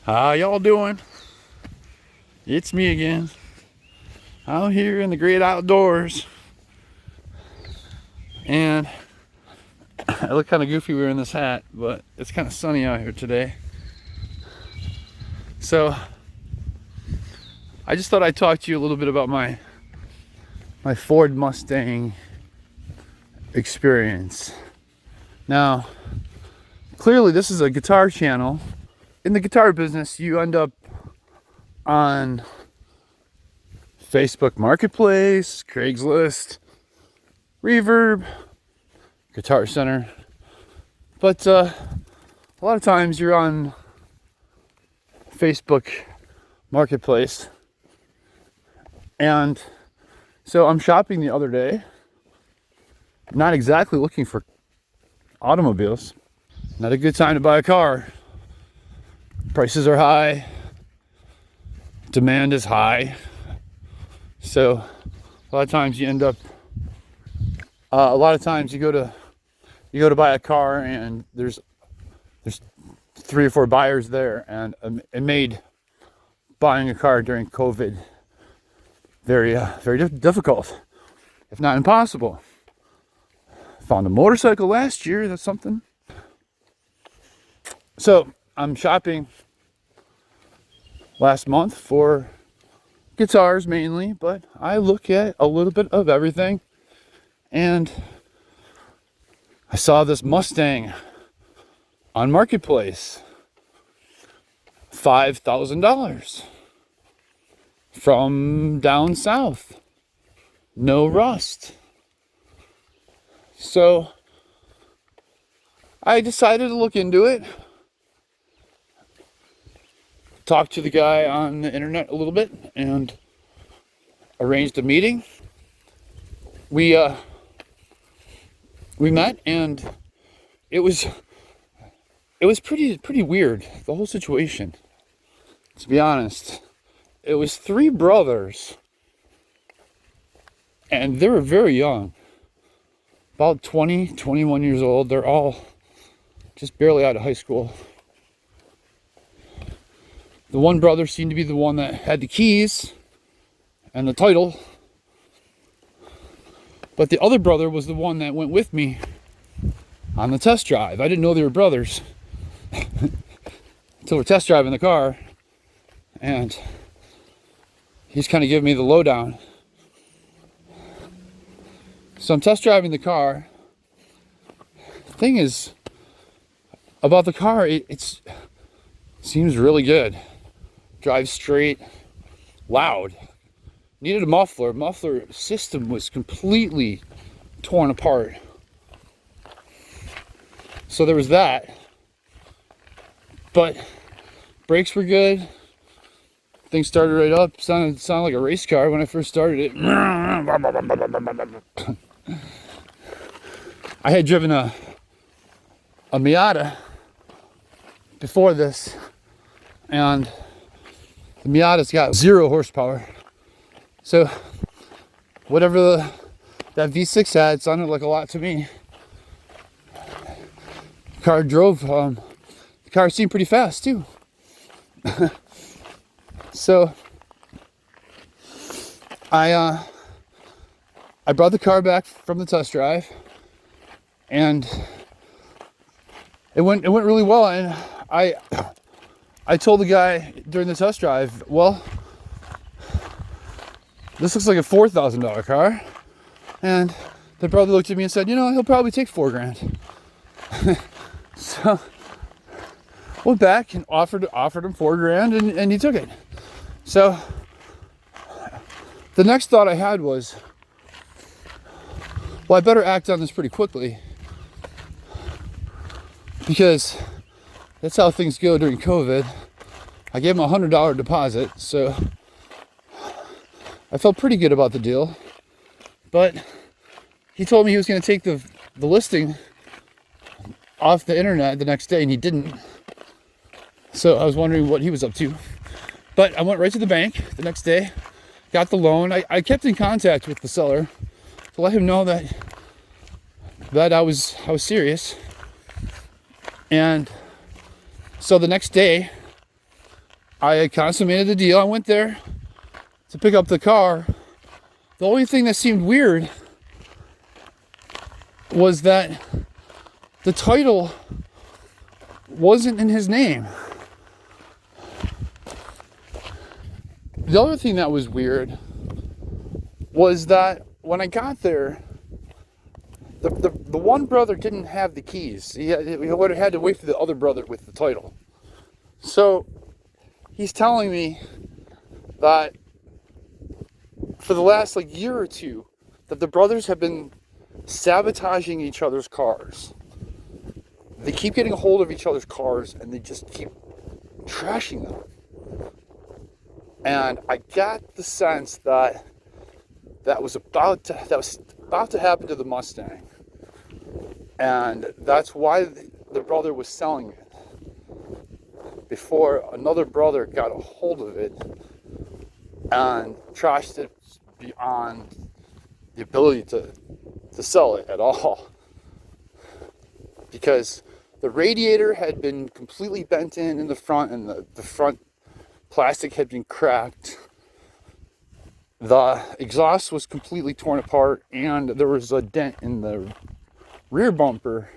How y'all doing? It's me again. Out here in the great outdoors. And I look kind of goofy wearing this hat, but it's kind of sunny out here today. So I just thought I'd talk to you a little bit about my Ford Mustang experience. Now, clearly this is a guitar channel. In the guitar business, you end up on Facebook Marketplace, Craigslist, Reverb, Guitar Center. But a lot of times you're on Facebook Marketplace. And so I'm shopping the other day, not exactly looking for automobiles. Not a good time to buy a car. Prices are high. Demand is high. So a lot of times you end up, a lot of times you go to buy a car and there's 3 or 4 buyers there, and it made buying a car during COVID very difficult, if not impossible. Found a motorcycle last year. That's something. So I'm shopping last month for guitars mainly, but I look at a little bit of everything, and I saw this Mustang on Marketplace, $5,000 from down south, no rust. So I decided to look into it, talked to the guy on the internet a little bit, and arranged a meeting. We met, and it was pretty weird, the whole situation. To be honest, it was 3 brothers, and they were very young, about 20, 21 years old. They're all just barely out of high school. The one brother seemed to be the one that had the keys and the title, but the other brother was the one that went with me on the test drive. I didn't know they were brothers until we're test driving the car, and he's kind of giving me the lowdown. So I'm test driving the car. The thing is about the car, it seems really good. Drives straight, loud. Needed a muffler. Muffler system was completely torn apart. So there was that. But brakes were good. Things started right up. Sounded like a race car when I first started it. I had driven a Miata before this, and the Miata's got 0 horsepower. So whatever that V6 had sounded like a lot to me. The car seemed pretty fast too. So I brought the car back from the test drive, and it went really well. And I told the guy during the test drive, well, this looks like a $4,000 car. And the brother looked at me and said, he'll probably take $4,000. So went back and offered him $4,000, and he took it. So the next thought I had was, well, I better act on this pretty quickly, because that's how things go during COVID. I gave him a $100 deposit, so I felt pretty good about the deal. But he told me he was going to take the listing off the internet the next day, and he didn't. So I was wondering what he was up to. But I went right to the bank the next day, got the loan. I kept in contact with the seller to let him know that I was serious. And so the next day, I had consummated the deal. I went there to pick up the car. The only thing that seemed weird was that the title wasn't in his name. The other thing that was weird was that when I got there, the one brother didn't have the keys. He would have had to wait for the other brother with the title. So he's telling me that for the last year or two, that the brothers have been sabotaging each other's cars. They keep getting a hold of each other's cars and they just keep trashing them. And I got the sense that that was about to happen to the Mustang. And that's why the brother was selling it, before another brother got a hold of it and trashed it beyond the ability to sell it at all. Because the radiator had been completely bent in the front, and the front plastic had been cracked. The exhaust was completely torn apart, and there was a dent in the rear bumper.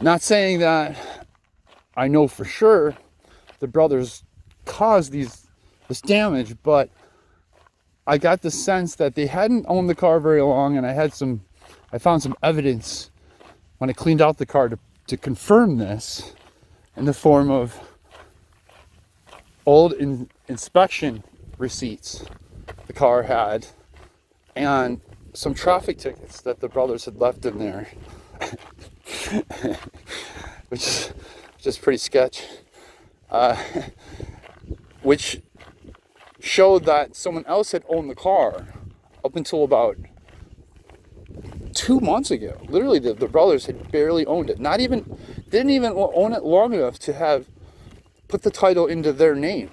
Not saying that I know for sure the brothers caused this damage, but I got the sense that they hadn't owned the car very long, and I found some evidence when I cleaned out the car to confirm this, in the form of old inspection receipts the car had, and some traffic tickets that the brothers had left in there, which is pretty sketch, which showed that someone else had owned the car up until about 2 months ago. Literally, the brothers had barely owned it. Didn't even own it long enough to have put the title into their name.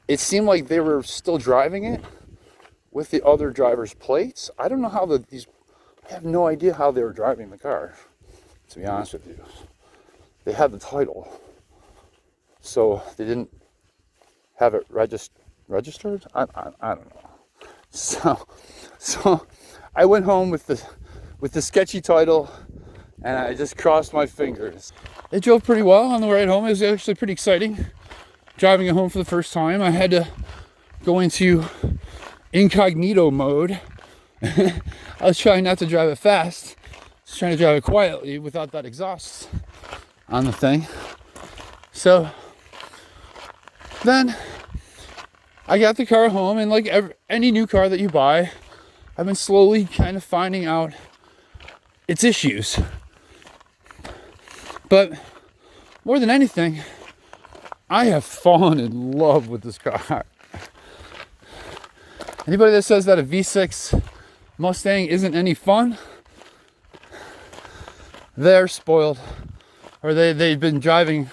It seemed like they were still driving it with the other driver's plates. I don't know how I have no idea how they were driving the car, to be honest with you. They had the title, so they didn't have it registered. I don't know. So I went home with the sketchy title, and I just crossed my fingers. It drove pretty well on the ride home. It was actually pretty exciting driving it home for the first time. I had to go into incognito mode. I was trying not to drive it fast. I was trying to drive it quietly without that exhaust on the thing. So then I got the car home, and like any new car that you buy, I've been slowly kind of finding out its issues. But more than anything, I have fallen in love with this car. Anybody that says that a V6 Mustang isn't any fun, they're spoiled. Or they've been driving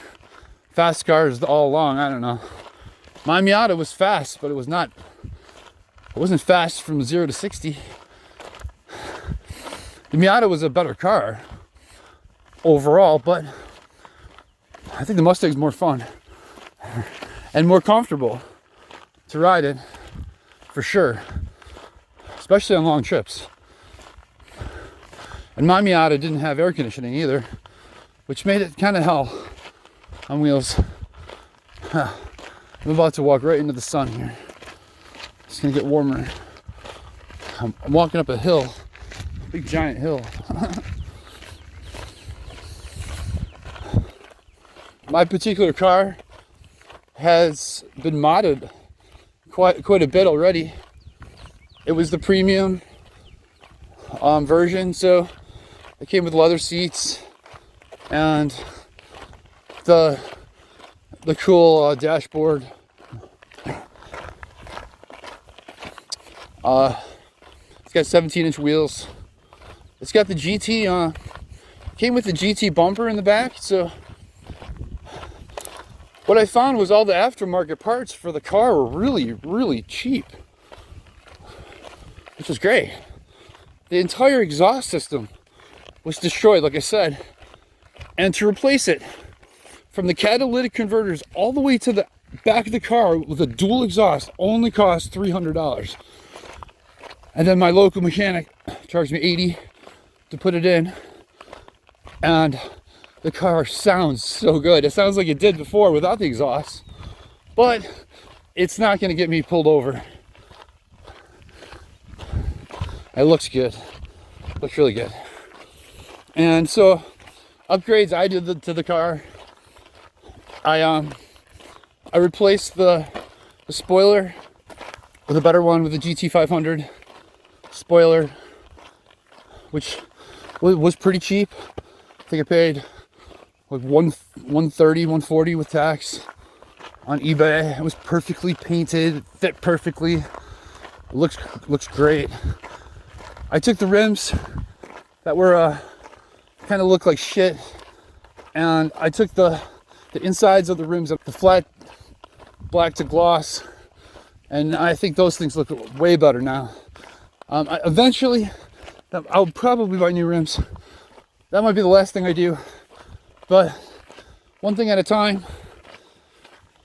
fast cars all along. I don't know. My Miata was fast, but it wasn't fast from 0 to 60. The Miata was a better car overall, but I think the Mustang's more fun and more comfortable to ride in, for sure, especially on long trips. And my Miata didn't have air conditioning either, which made it kind of hell on wheels. I'm about to walk right into the sun here. It's gonna get warmer. I'm walking up a hill, a big giant hill. My particular car has been modded quite a bit already. It was the premium version, so it came with leather seats and the cool dashboard. It's got 17-inch wheels. It's got the GT. Came with the GT bumper in the back. So what I found was all the aftermarket parts for the car were really, really cheap, which was great. The entire exhaust system was destroyed. Like I said, And to replace it from the catalytic converters all the way to the back of the car with a dual exhaust only cost $300. And then my local mechanic charged me $80 to put it in. And the car sounds so good. It sounds like it did before without the exhaust, but it's not going to get me pulled over. It looks good. Looks really good. And so upgrades I did to the car. I replaced the spoiler with a better one, with the GT500 spoiler, which was pretty cheap. I think I paid like $130, $140 with tax on eBay. It was perfectly painted, it fit perfectly. It looks great. I took the rims that were kind of look like shit, and I took the insides of the rims, the flat black to gloss, and I think those things look way better now. Eventually, I'll probably buy new rims. That might be the last thing I do, but one thing at a time.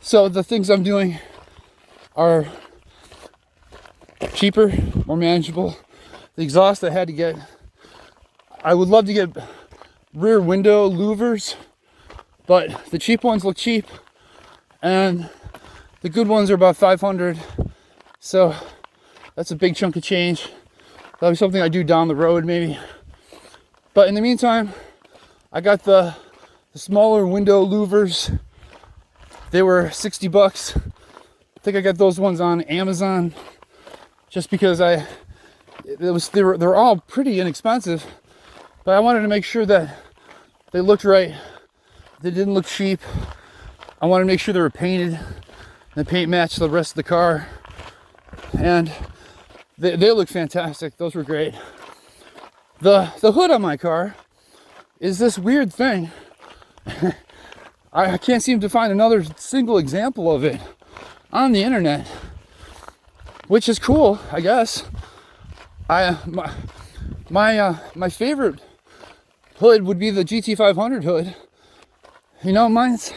So the things I'm doing are cheaper, more manageable. The exhaust I had to get. I would love to get rear window louvers, but the cheap ones look cheap, and the good ones are about $500. So that's a big chunk of change. That'll be something I do down the road maybe. But in the meantime, I got the smaller window louvers. They were $60. I think I got those ones on Amazon, just because they're all pretty inexpensive, but I wanted to make sure that they looked right. They didn't look cheap. I wanted to make sure they were painted and the paint matched the rest of the car, and they look fantastic. Those were great. The hood on my car is this weird thing. I can't seem to find another single example of it on the internet, which is cool, I guess. My favorite hood would be the GT500 hood. You know, mine's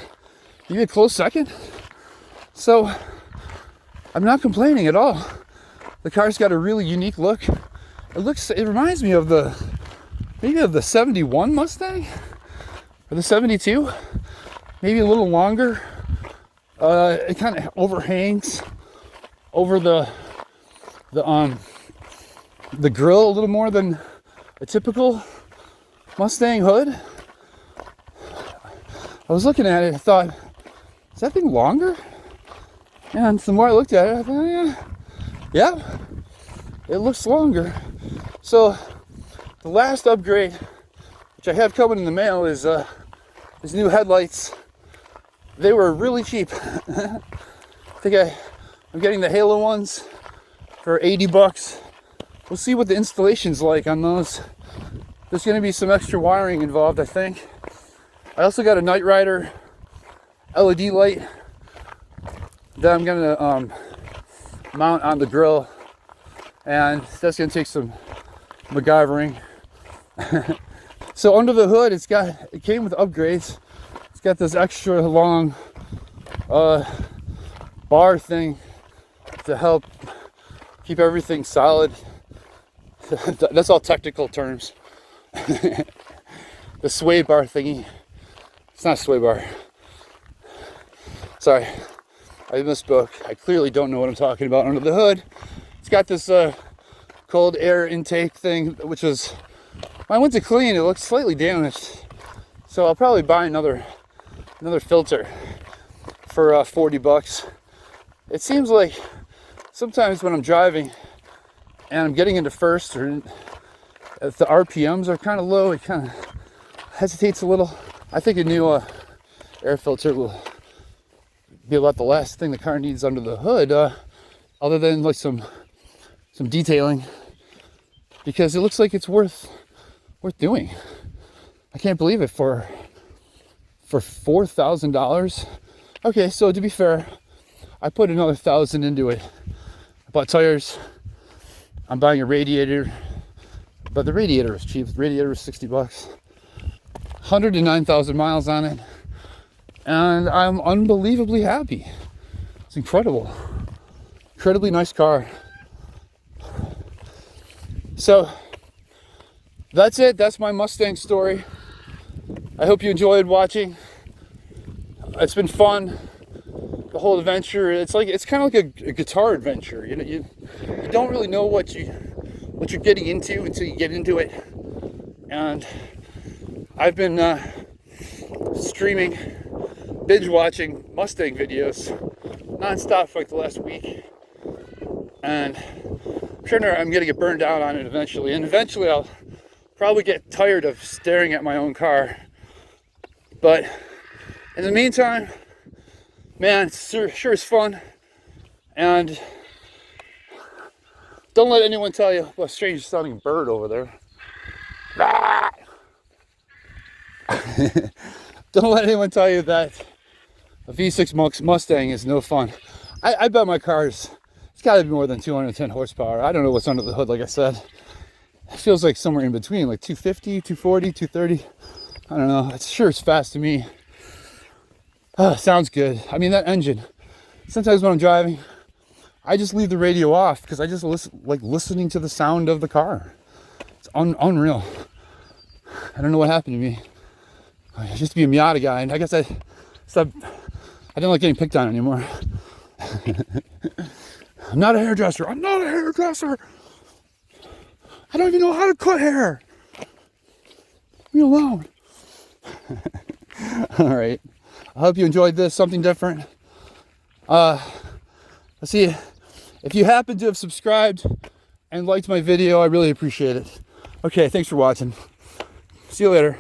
maybe a close second. So I'm not complaining at all. The car's got a really unique look. It reminds me of maybe of the 71 Mustang or the 72, maybe a little longer. It kind of overhangs over the grill a little more than a typical Mustang hood. I was looking at it, I thought, is that thing longer? And the more I looked at it, I thought, yeah, it looks longer. So the last upgrade, which I have coming in the mail, is new headlights. They were really cheap. I think I'm getting the Halo ones for $80. We'll see what the installation's like on those. There's going to be some extra wiring involved, I think. I also got a Knight Rider LED light that I'm going to mount on the grill, and that's going to take some MacGyvering. So under the hood, it came with upgrades. It's got this extra long bar thing to help keep everything solid. That's all technical terms. The sway bar thingy. It's not a sway bar. Sorry, I misspoke. I clearly don't know what I'm talking about under the hood. It's got this cold air intake thing, which is, when I went to clean, it looks slightly damaged. So I'll probably buy another filter for $40. It seems like sometimes when I'm driving and I'm getting into first, or if the RPMs are kind of low, it kind of hesitates a little. I think a new air filter will be about the last thing the car needs under the hood, other than like some detailing, because it looks like it's worth doing. I can't believe it for $4,000. Okay, so to be fair, I put another $1,000 into it. I bought tires. I'm buying a radiator, but the radiator is cheap. The radiator is $60. 109,000 miles on it, and I'm unbelievably happy. It's incredible. Incredibly nice car. So that's it. That's my Mustang story. I hope you enjoyed watching. It's been fun. The whole adventure. It's kind of like a guitar adventure. You know, you don't really know what you're getting into until you get into it. And I've been streaming, binge watching Mustang videos nonstop for like the last week, and I'm sure I'm gonna get burned out on it eventually. And eventually I'll probably get tired of staring at my own car. But in the meantime, man, it's sure is fun. And don't let anyone tell you what a strange sounding bird over there. Don't let anyone tell you that a V6 Mustang is no fun. I bet my car's, it's got to be more than 210 horsepower. I don't know what's under the hood, like I said. It feels like somewhere in between, like 250, 240, 230. I don't know. It's fast to me. Sounds good. I mean, that engine. Sometimes when I'm driving, I just leave the radio off because I just listening to the sound of the car. It's unreal. I don't know what happened to me. I used to be a Miata guy, and I guess I didn't like getting picked on anymore. I'm not a hairdresser. I don't even know how to cut hair. Leave me alone. All right. I hope you enjoyed this, something different. Let's see. If you happen to have subscribed and liked my video, I really appreciate it. Okay, thanks for watching. See you later.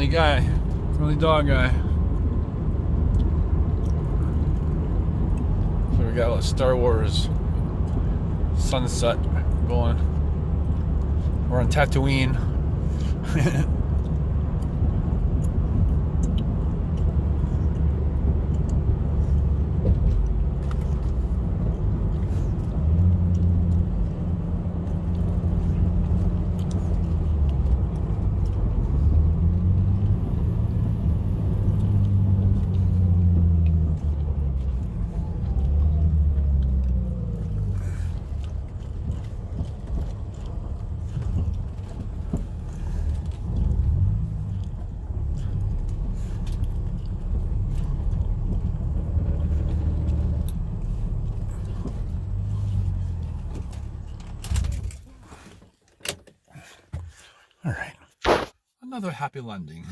friendly guy, friendly dog guy. So we got a Star Wars sunset going. We're on Tatooine. All right, another happy landing.